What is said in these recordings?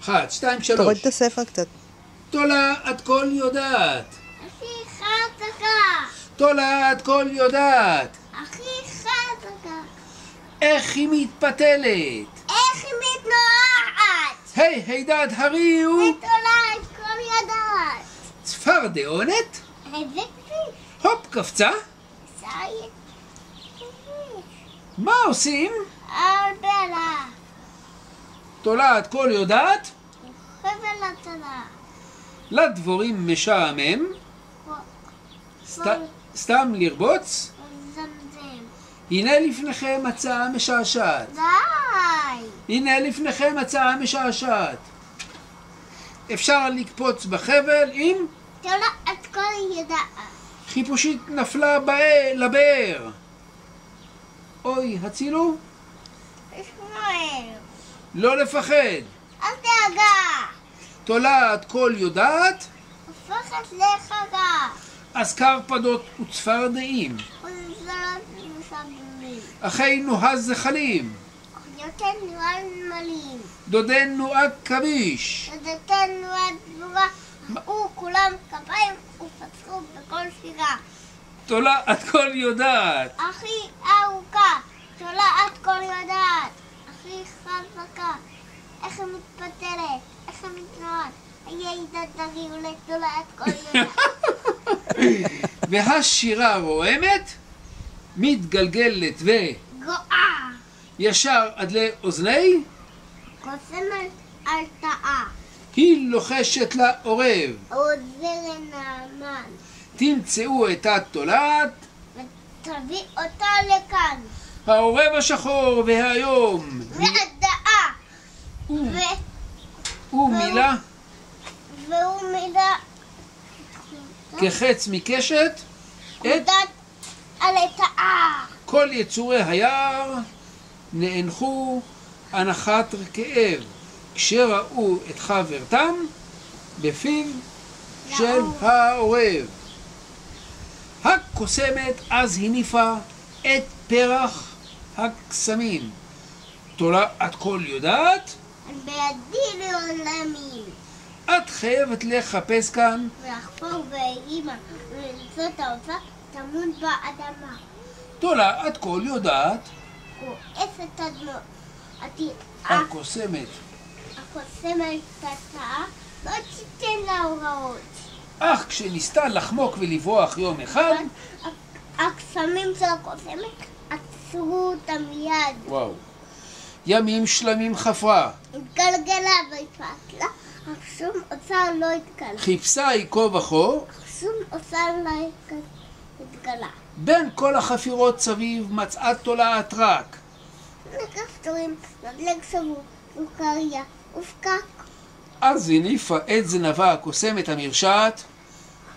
1, 2, 3. תוריד את הספר קצת. תולעת כל יודעת. הכי חזקה. תולעת כל יודעת. הכי חזקה. איך היא מתפתלת. איך היא מתנועת. היי, הידד הריעו. ותולעת כל יודעת. צפרדעונת. הבאתי. הופ, קפצה. סייד. מה עושים? ארבלה. תולעת כל יודעת. חבל הצלה. לדבורים משעמם. סתם לרבוץ. זמזם. הנה לפניכם הצעה משעשעת. די. הנה לפניכם הצעה משעשעת. אפשר לקפוץ בחבל עם תולעת כל יודעת. חיפושית נפלה לבאר. אוי, הצילו. שמואל. לא לפחד. אל דאגה. תולעת כל יודעת. הופכת לחגה. אז קרפדות וצפרדעים. חוזרת וסבלים. אחינו הזחלים. אחיותינו הנמלים. דודנו עכביש. דודתנו הדבורה. ראו כולם כפיים ופצחו בכל שירה. תולעת כל יודעת. הכי ארוכה. תולעת כל יודעת. הכי חזקה. איך היא מתפתלת. איך היא מתנועת. הידע דרי אולי תולעת כל יודעת. והשירה רועמת, מתגלגלת גואה. וישר עד לאוזני, קוסמת הרתעה. היא לוחשת לעורב. עוזר נאמן. תמצאו את התולעת, ותביא אותה לכאן. העורב השחור והיום. והדעה. ומילה והוא מילה כחץ מקשת את פקודת הלטאה. כל יצורי היער נאנחו הנחת כאב כשראו את חברתם בפיו של העורב. הקוסמת אז הניפה את פרח הקסמים. תולעת כל יודעת, בידי לעולמים. את חייבת לחפש כאן. ולחפור באימא ולמצוא את האוצה טמון באדמה. תולעת כל יודעת, כועסת הדמעות. הקוסמת. הקוסמת תתאה לא תיתן לה הוראות. אך כשניסתה לחמוק ולברוח יום אחד, הקסמים של הקוסמת עצרו אותה מיד. וואו, ימים שלמים חפרה, התגלגלה והתפתלה, אך שום אוצר לא התגלה. חיפשה היא כה וכה, אך שום אוצר לא התגלה. בין כל החפירות סביב מצאה תולעת רק. כפתורים, נדלג סבור, סוכריה ופקק. אז הניפה את זנבה הקוסמת המרשעת.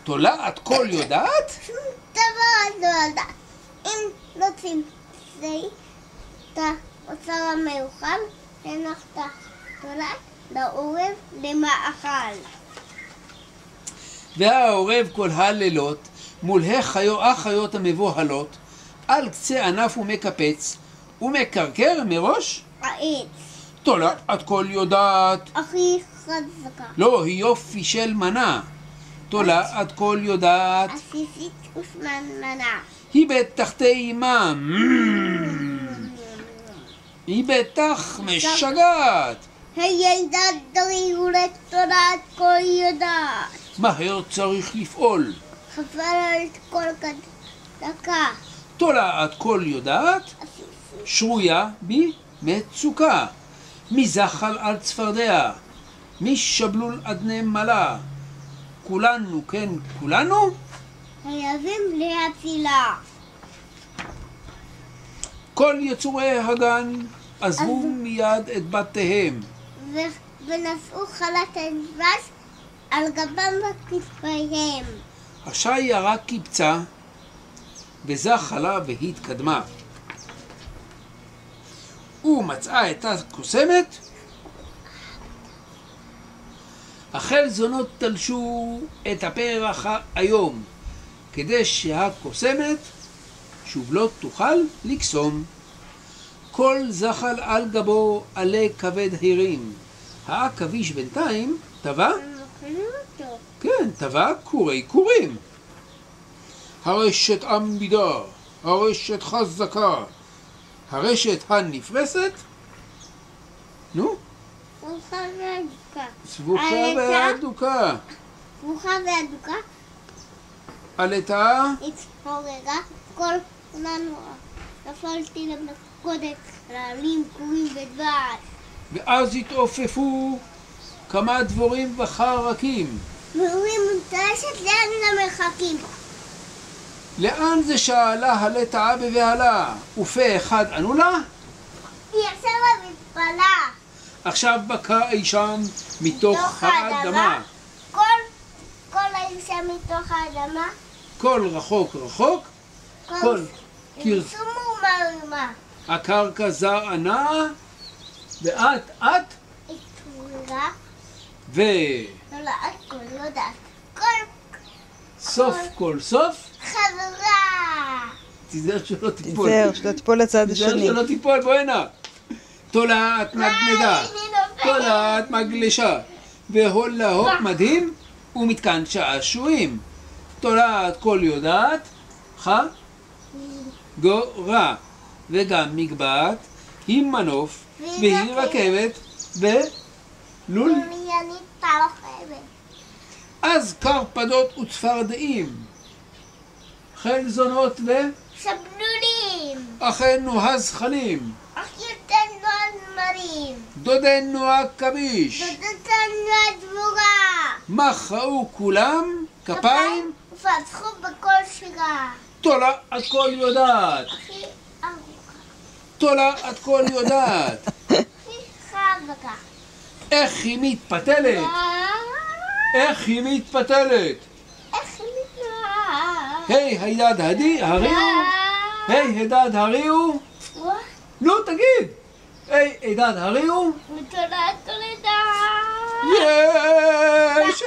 תולעת כל יודעת? שום דבר לא יודעת. אם לא תמצאי את האוצר המיוחל, הנחת תולעת לעורב למאכל. והעורב כל הלילות מול החיות המבוהלות על קצה ענף ומקפץ ומקרקר מראש. העץ תולעת כל יודעת. הכי חזקה. לא, היא יופי של מנה. תולעת כל יודעת. עסיסית ושמנמנה. היא בטח טעימה. היא בטח משגעת. הידע דרי ולתולעת כל יודעת. מהר צריך לפעול. חפרת כל דקה. תולעת כל יודעת. שרויה במצוקה. מזחל על צפרדע. משבלול עד נמלה. כולנו, כן, כולנו חייבים להצילה. כל יצורי הגן עזבו מיד את בתיהם. ונשאו חלת הדבש על גבם וכתפיהם. השיירה קיפצה וזחלה והתקדמה. ומצאה את הקוסמת. החל זונות תלשו את הפרח היום, כדי שהקוסמת שוב לא תוכל לקסום. כל זחל על גבו עלי כבד הרים, העכביש בינתיים טבע, הם אוכלים אותו. כן, טבע קורי קורים. הרשת עמידה, הרשת חזקה, הרשת הנפרסת, נו, סבוכה ואדוקה. סבוכה עלתה? ואדוקה. סבוכה ואדוקה. עלתה, התפוררה. כל כולנו נפלתי למלכודת חללים קורים ודבש. ואז התעופפו כמה דבורים וחרקים. ואומרים מוטשת לאן למרחקים. לאן זה שאלה הלטאה בבהלה? ופה אחד ענו לה? היא עכשיו המתפלה. עכשיו בקע אי שם מתוך האדמה. כל האישה מתוך האדמה. כל רחוק רחוק, כל קרס. שום מרמה. הקרקע זרענה, ואת, התפוררה. וסוף כל יודעת. כל סוף, חברה. תיזהר שלא תיפול. תיזהר, שלא תיפול לצד השני. תיזהר שלא תיפול, בוא הנה. תולעת נדנדה, אני נופלת. תולעת מגלשה, והולהות מדהים ומתקן שעשועים. תולעת כל יודעת, גורה, וגם מגבעת, היא מנוף, והיא רכבת, ולול. ומיינית פרחבת. אז קרפדות וצפרדעים, חלזונות שבלולים. ואחינו הזחלים, אחיותינו הנמרים. דודנו הכביש, דודתנו הדבורה. מחאו כולם כפיים, ופצחו בכל שירה. תולעת כל יודעת, הכי ארוכה. תולעת כל יודעת. הכי חזקה. איך היא מתפתלת, איך היא מתפתלת. איך נקרא? היי הידד הריעו, היי הידד הריעו. נו תגיד, היי הידד הריעו. ותולעת תולדה. יש